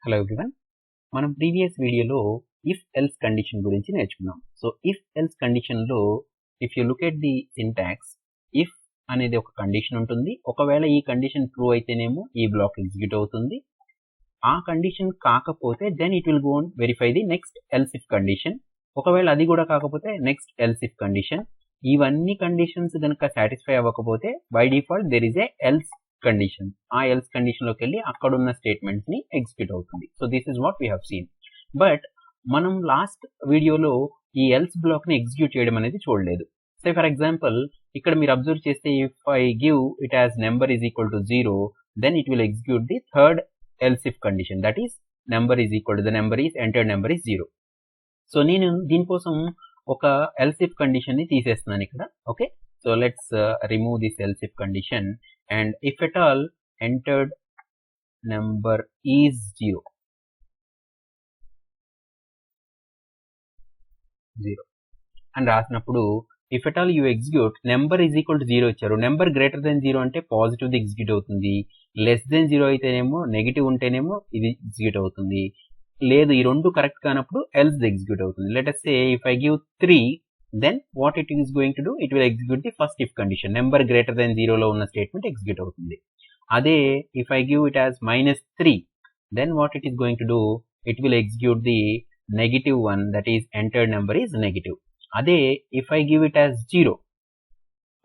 Hello everyone, మనం previous వీడియోలో if else condition గురించి నేర్చుకున్నాం. సో ఇఫ్ ఎల్స్ కండిషన్లో if you look at the syntax, if అనేది ఒక కండిషన్ ఉంటుంది. ఒకవేళ ఈ కండిషన్ ట్రూ అయితేనేమో ఈ బ్లాక్ ఎగ్జిక్యూట్ అవుతుంది. ఆ కండిషన్ కాకపోతే then it will go on verify the next else if condition. ఒకవేళ అది కూడా కాకపోతే నెక్స్ట్ ఎల్స్ ఇఫ్ కండిషన్. ఇవన్నీ కండిషన్స్ కనుక సాటిస్ఫై అవ్వకపోతే by default there is a else condition. ఆ ఎల్స్ కండిషన్ లోకి వెళ్ళి అక్కడ ఉన్న స్టేట్మెంట్స్ ని ఎగ్జిక్యూట్ అవుతుంది. So this is what we have seen. But మనం లాస్ట్ వీడియోలో ఈ ఎల్స్ బ్లాక్ ని ఎగ్జిక్యూట్ చేయడం అనేది చూడలేదు. సో ఫర్ ఎగ్జాంపుల్ ఇక్కడ మీరు అబ్జర్వ్ చేస్తే if I give it as number is equal to 0 then it will execute the third else if condition, that is number is equal to the number is entered number is 0. So నేను దీనికోసం ఒక else if condition ని తీసేస్తున్నాను ఇక్కడ. Okay, so let's remove this else if condition and if at all entered number is 0 అని రాసినప్పుడు if at all you execute number is equal to 0 ఇచ్చారు. Number greater than 0 అంటే పాజిటివ్ది ఎగ్జిక్యూట్ అవుతుంది. Less than 0 అయితేనేమో negative ఉంటేనేమో ఇది execute అవుతుంది. లేదు ఈ రెండు కరెక్ట్ కానప్పుడు ఎల్స్ ఎగ్జిక్యూట్ అవుతుంది. Let us say if I give 3 then what it is going to do, it will execute the first if condition. Number greater than 0 లో ఉన్న స్టేట్మెంట్ ఎగ్జిక్యూట్ అవుతుంది. అదే if I give it as -3 then what it is going to do, it will execute the negative one, that is entered number is negative. అదే if I give it as 0,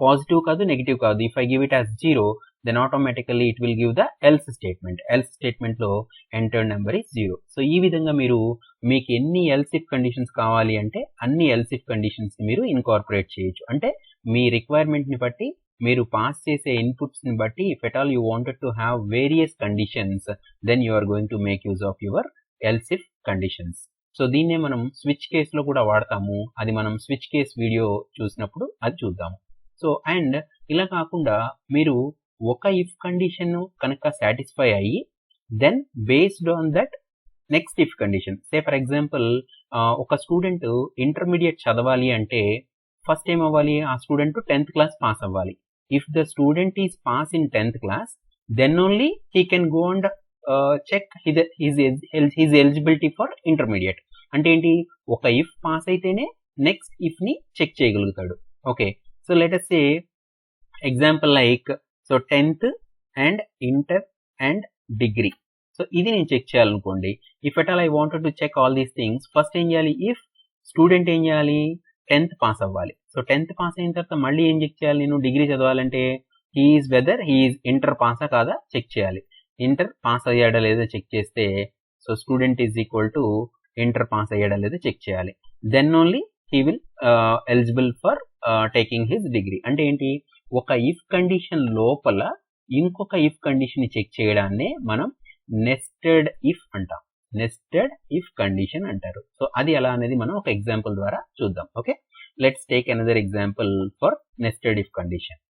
positive కాదు negative కాదు, if I give it as 0 then automatically it will give the else statement. else statement లో entered number is 0. So ఈ విధంగా మీరు మీకు ఎన్ని else if conditions కావాలి అంటే అన్ని else if conditions ని మీరు ఇన్కార్పొరేట్ చేయొచ్చు. అంటే మీ రిక్వైర్మెంట్ ని బట్టి మీరు పాస్ చేసే ఇన్పుట్స్ ని బట్టి if at all you wanted to have various conditions then you are going to make use of your else if conditions. So దీన్నే మనం స్విచ్ కేసులో కూడా వాడతాము. అది మనం స్విచ్ కేస్ వీడియో చూసినప్పుడు అది చూద్దాము. సో అండ్ ఇలా కాకుండా మీరు ఒక ఇఫ్ కండిషన్ కనుక సాటిస్ఫై అయ్యి then based on that next if condition, say for example ఒక స్టూడెంట్ ఇంటర్మీడియట్ చదవాలి అంటే ఫస్ట్ ఏం అవ్వాలి, ఆ స్టూడెంట్ 10th క్లాస్ పాస్ అవ్వాలి. If the student is pass in 10th class then only he can go and check his eligibility for intermediate. అంటే ఏంటి, ఒక ఇఫ్ పాస్ అయితేనే నెక్స్ట్ ఇఫ్ ని చెక్ చేయగలుగుతాడు. Okay, so let us say example like so 10th and inter and degree. So ఇది నేను check చేయాలనుకోండి. If at all I wanted to check all these things, first ఏం చేయాలి, if student ఏం చేయాలి 10th pass అవ్వాలి. So 10th pass అయిన తర్వాత మళ్ళీ ఏం చెక్ చేయాలి, నేను డిగ్రీ చదవాలంటే హీఈస్ వెదర్ హీఈస్ ఇంటర్ పాసా కాదా చెక్ చేయాలి. ఇంటర్ పాస్ అయ్యాడా లేదా చెక్ చేస్తే so student is equal to inter pass అయ్యాడా లేదా చెక్ చేయాలి. Then only he will eligible for taking his degree. అంటే ఏంటి, ఒక ఇఫ్ కండిషన్ లోపల ఇంకొక ఇఫ్ కండిషన్ ని చెక్ చేయడాన్ని మనం నెస్టెడ్ ఇఫ్ అంటాం. నెస్టెడ్ ఇఫ్ కండిషన్ అంటారు. సో అది ఎలా అనేది మనం ఒక ఎగ్జాంపుల్ ద్వారా చూద్దాం. Okay, let's take another example for nested if condition.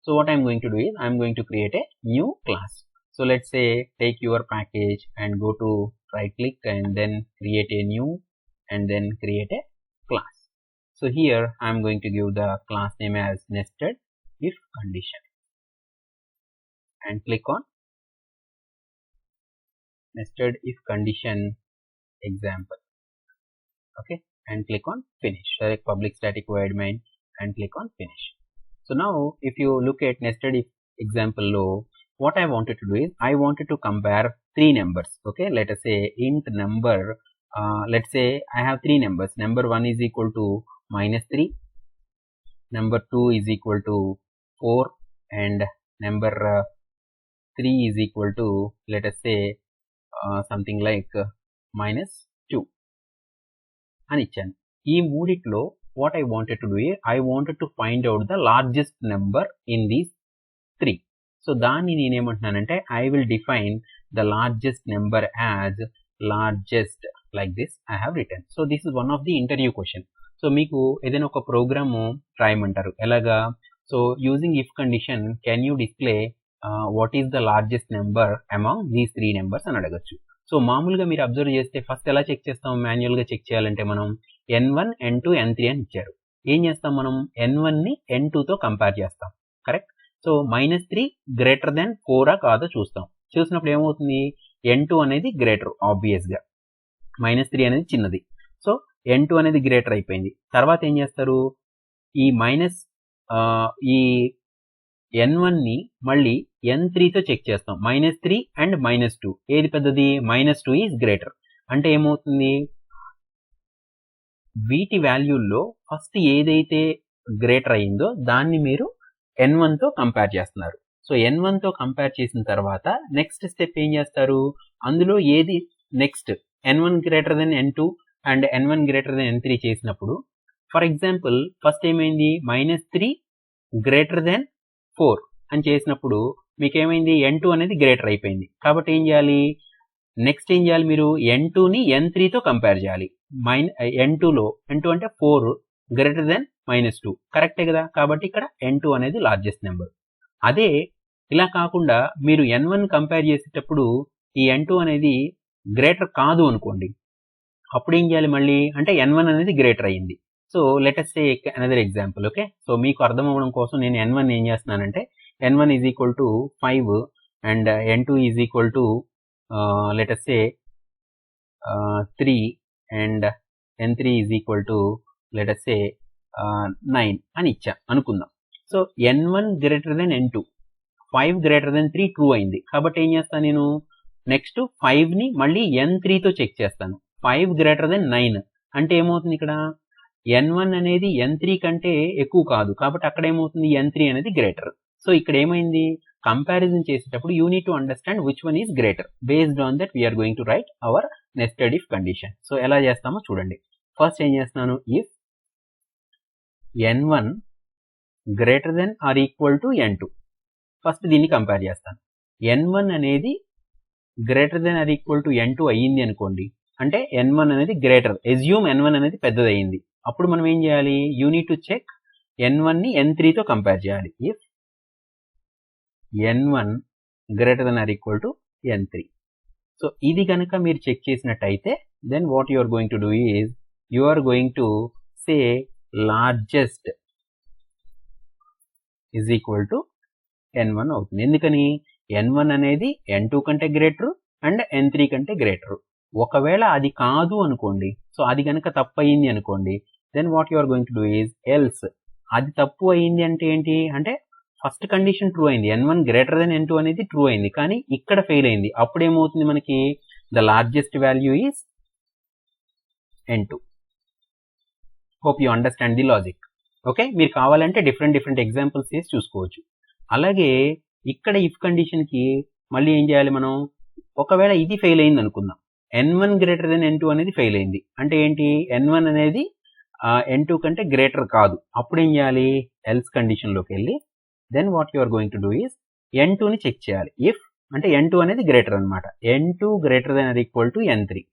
So what I am going to do is I am going to create a new class. So let's say take your package and go to right click and then create a new and then create a class. So here I am going to give the class name as nested if condition and click on nested if condition example. Okay, and click on finish. Select public static void main and click on finish. So now if you look at nested if example low, what I wanted to do is I wanted to compare three numbers. Okay, let us say int number, let's say I have three numbers. Number 1 is equal to -3, number 2 is equal to 4 and number 3 is equal to, let us say something like -2 అని ఇచ్చాను. ఈ మూడిట్లో what I wanted to do is I wanted to find out the largest number in these three. So దాన్ని నేనేమంటున్నానంటే I will define the largest number as largest like this I have written. So this is one of the interview question. So మీకు ఏదైనా ఒక programme రాయమంటారు, ఎలాగా, so using if condition can you display what is the largest number among these 3 numbers అని అడగచ్చు. So మామూలుగా మీరు observe చేస్తే first ఎలా చెక్ చేస్తాం, మాన్యువల్గా చెక్ చేయాలంటే మనం n1 n2 n3 అని ఇచ్చారు. ఏం చేస్తాం, మనం n1ని n2తో కంపేర్ చేస్తాం. కరెక్ట్. సో -3 గ్రేటర్ దెన్ 4 కాదో చూస్తాం. చూసినప్పుడు ఏమవుతుంది, n2 అనేది గ్రేటర్ ఆబ్వియస్గా, -3 అనేది చిన్నది. సో n2 అనేది గ్రేటర్ అయిపోయింది. తర్వాత ఏం చేస్తారు, ఈ ఈ n1ని మళ్ళీ n3తో చెక్ చేస్తాం. -3 అండ్ -2 ఏది పెద్దది, -2 ఈజ్ గ్రేటర్. అంటే ఏమవుతుంది, వీటి వాల్యూల్లో ఫస్ట్ ఏదైతే గ్రేటర్ అయిందో దాన్ని మీరు n1తో కంపేర్ చేస్తున్నారు. సో n1తో కంపేర్ చేసిన తర్వాత నెక్స్ట్ స్టెప్ ఏం చేస్తారు, అందులో ఏది next n1 greater than n2 and n1 greater than n3 చేసినప్పుడు, ఫర్ ఎగ్జాంపుల్ ఫస్ట్ ఏమైంది, -3 గ్రేటర్ దెన్ 4 అని చేసినప్పుడు మీకు ఏమైంది, n2 అనేది గ్రేటర్ అయిపోయింది. కాబట్టి ఏం చేయాలి, నెక్స్ట్ ఏం చేయాలి, మీరు n2ని n3తో కంపేర్ చేయాలి. n2 అంటే 4 గ్రేటర్ దెన్ -2 కరెక్టే కదా, కాబట్టి ఇక్కడ n2 అనేది లార్జెస్ట్ నెంబర్. అదే ఇలా కాకుండా మీరు n1 కంపేర్ చేసేటప్పుడు ఈ n2 అనేది గ్రేటర్ కాదు అనుకోండి, అప్పుడు ఏం చేయాలి మళ్ళీ, అంటే n1 అనేది గ్రేటర్ అయ్యింది. So let us take another example. Okay, so మీకు అర్థం అవ్వడం కోసం నేను n1 ఏం చేస్తున్నానంటే, n1 is equal to 5 and n2 is equal to let us say 3 and n3 is equal to let us say 9 అని ఇచ్చా అనుకుందాం. So n1 greater than n2, 5 greater than 3 true అయింది. కాబట్టి ఏం చేస్తాను నేను, నెక్స్ట్ 5ని మళ్ళీ n3తో చెక్ చేస్తాను. 5 గ్రేటర్ దెన్ 9 అంటే ఏమవుతుంది, ఇక్కడ n1 అనేది n3 కంటే ఎక్కువ కాదు, కాబట్టి అక్కడ ఏమవుతుంది, n3 అనేది గ్రేటర్. సో ఇక్కడ ఏమైంది, కంపారిజన్ చేసేటప్పుడు you need to understand which one is greater. Based on that we're going to write our nested if condition. So ఎలా చేస్తామో చూడండి. ఫస్ట్ ఏం చేస్తున్నాను, if n1 greater than or equal to n2, first దీన్ని compare చేస్తాను. n1 అనేది greater than or equal to n2 అయ్యింది అనుకోండి, అంటే n1 అనేది గ్రేటర్, ఎజ్యూమ్ n1 అనేది పెద్దది అయ్యింది. అప్పుడు మనం ఏం చేయాలి, యూ నీడ్ టు చెక్ n1ని n3తో కంపేర్ చేయాలి. If n1 greater than or equal to n3. So ఇది కనుక మీరు చెక్ చేసినట్టయితే then what you are going to do is you are going to say largest is equal to n1 అవుతుంది. ఎందుకని, n1 అనేది n2 కంటే greater and n3 కంటే greater. ఒకవేళ అది కాదు అనుకోండి, సో అది కనుక తప్పు అయ్యింది అనుకోండి, then what you are going to do is else. అది తప్పు అయ్యింది అంటే ఏంటి అంటే, ఫస్ట్ కండిషన్ ట్రూ అయింది, n1 గ్రేటర్ దెన్ n2 అనేది ట్రూ అయింది, కానీ ఇక్కడ ఫెయిల్ అయింది. అప్పుడు ఏమవుతుంది మనకి, the largest value is n2. Hope you understand the logic. Okay, మీరు కావాలంటే డిఫరెంట్ ఎగ్జాంపుల్స్ చేసి చూసుకోవచ్చు. అలాగే ఇక్కడ ఇఫ్ కండిషన్కి మళ్ళీ ఏం చేయాలి మనం, ఒకవేళ ఇది ఫెయిల్ అయింది అనుకుందాం, n1 గ్రేటర్ దెన్ n2 అనేది ఫెయిల్ అయింది అంటే ఏంటి, n1 అనేది n2 కంటే గ్రేటర్ కాదు. అప్పుడు ఏం చేయాలి, ఎల్స్ కండిషన్లోకి వెళ్ళి then what you are going to do is n2ని చెక్ చేయాలి. ఇఫ్ అంటే n2 అనేది గ్రేటర్ అనమాట, n2 greater than or equal to n3,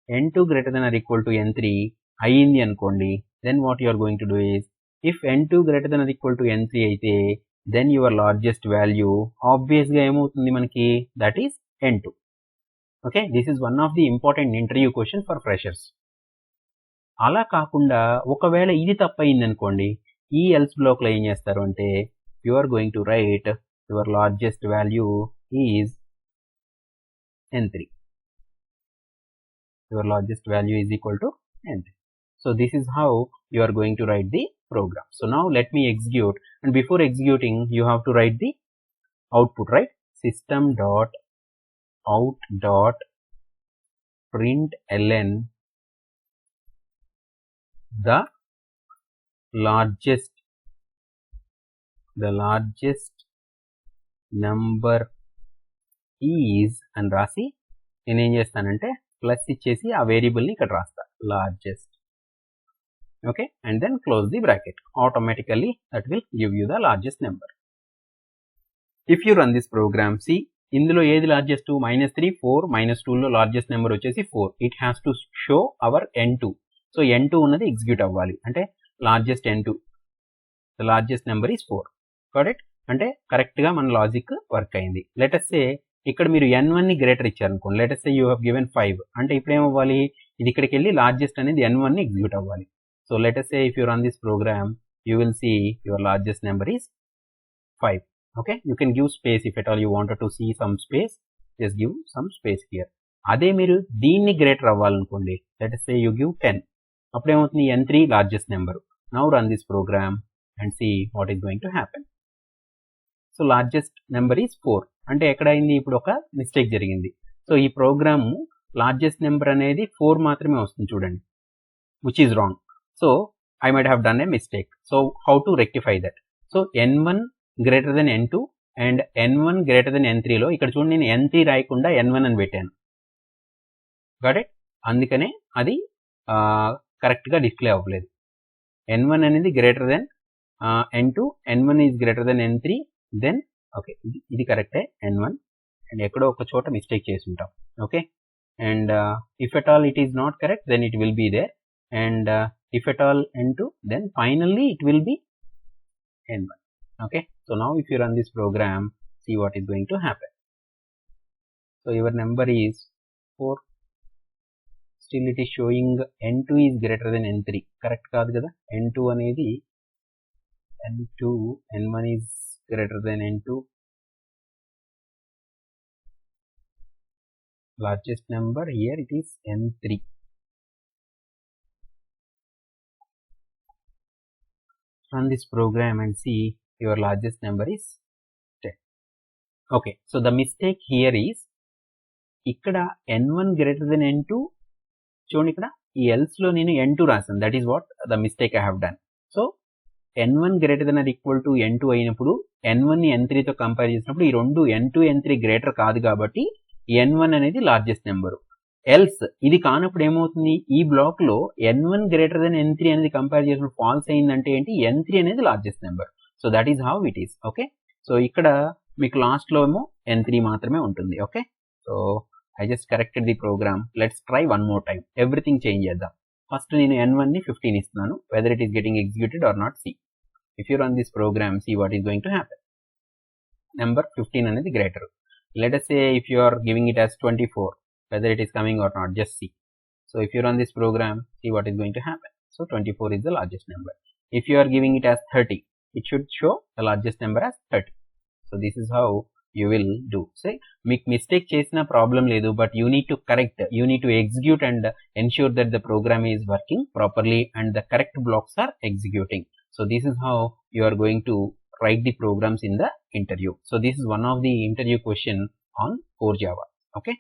n2 greater than or equal to n3 అయ్యింది అనుకోండి, then what you are going to do is if n2 greater than or equal to n3 అయితే then your largest value ఆబ్వియస్గా ఏమవుతుంది మనకి, that is n2. Okay, this is one of the important interview question for freshers. అలా కాకుండా ఒకవేళ ఇది తప్పయింది అనుకోండి, ఈ ఎల్స్ బ్లాక్లో ఏం చేస్తారు అంటే, you are going to write your largest value is n3. Your largest value is equal to n3. So this is how you are going to write the program. So now let me execute, and before executing you have to write the output, right? System dot out dot println the largest number is అని రాసి నేను ఏం చేస్తానంటే plus ఇచ్చేసి ఆ వేరియబుల్ని ఇక్కడ రాస్తా, largest. Okay, and then close the bracket. Automatically that will give you the largest number. If you run this program, see ఇందులో ఏది లార్జెస్ట్, -3, 4, -2లో లార్జెస్ట్ నెంబర్ వచ్చేసి 4. It has to show hour n2. So n2 ఉన్నది execute అవ్వాలి, అంటే largest n2, the largest number is 4. Correct, అంటే కరెక్ట్గా మన లాజిక్ వర్క్ అయింది. లెట్ us say ఇక్కడ మీరు n1ని గ్రేటర్ ఇచ్చారనుకోండి, let us say you have given 5, అంటే ఇప్పుడు ఏమవ్వాలి, ఇది ఇక్కడికి వెళ్ళి లార్జెస్ట్ అనేది n1ని ఎగ్జిక్యూట్ అవ్వాలి. So let us say if you run this program, you will see your largest number is 5. Okay, you can give space if at all you wanted to see some space. just give some space here. అదే మీరు దీన్ని greater అవ్వాలనుకోండి, let us say you give 10, అప్పుడేమవుతుంది, n3 largest number. Now run this program and see what is going to happen. So largest number is 4. అంటే ఎక్కడైంది, ఇప్పుడు ఒక mistake జరిగింది. So ఈ programme largest number అనేది 4 మాత్రమే వస్తుంది చూడండి, which is wrong. So I might have done a mistake. So how to rectify that? So n1 greater than n2 and n1 greater than n3లో ఇక్కడ చూడండి, నేను n3 రాయకుండా n1 అని పెట్టాను. Got it? అందుకనే అది కరెక్ట్గా డిస్ప్లే అవ్వలేదు. n1 అనేది greater than n2, n1 is greater than n3, then okay, ఇది కరెక్టే n1, అండ్ ఎక్కడో ఒక చోట మిస్టేక్ చేసి ఉంటాం. Okay, and if at all it is not correct, then it will be there, and if at all n2, then finally it will be n1. Okay, so now if you run this program, see what is going to happen. So your number is 4, still it is showing n2 is greater than n3. Correct kaadu kada? n2 anedi n2, n1 is greater than n2. Largest number here it is n3. Run this program and see your largest number is 10. Okay, so the mistake here is ikkada n1 greater than n2, చూడండి ఇక్కడ ఈ else లో నేను n2 రాసాను, that is what the mistake I have done. So n1 greater than or equal to n2 అయినప్పుడు n1 ని n3 తో compare చేసినప్పుడు ఈ రెండు n2 n3 గ్రేటర్ కాదు కాబట్టి n1 అనేది లార్జెస్ట్ నెంబర్. ఎల్స్ ఇది కానప్పుడు ఏమవుతుంది, ఈ బ్లాక్ లో n1 గ్రేటర్ దెన్ n3 అనేది కంపేర్ చేసినప్పుడు ఫాల్స్ అయిందంటే ఏంటి, n3 అనేది largest number. So that is how it is. Okay, so ఇక్కడ మీకు లాస్ట్ లో ఏమో n3 మాత్రమే ఉంటుంది. Okay, so I just corrected the program. Let's try one more time, everything change చేద్దాం. ఫస్ట్ నేను n1 ని 15 ఇస్తున్నాను, whether it is getting executed or not. See if you run this program, see what is going to happen. Number 15 అనేది greater. Let us say if you are giving it as 24, whether it is coming or not, just see. So if you run this program, see what is going to happen. So 24 is the largest number. If you are giving it as 30, it should show the largest number as 30. So this is how you will do. Say make mistake chesina problem ledu, but you need to correct, you need to execute and ensure that the program is working properly and the correct blocks are executing. So this is how you are going to write the programs in the interview. So this is one of the interview question on core Java. Okay.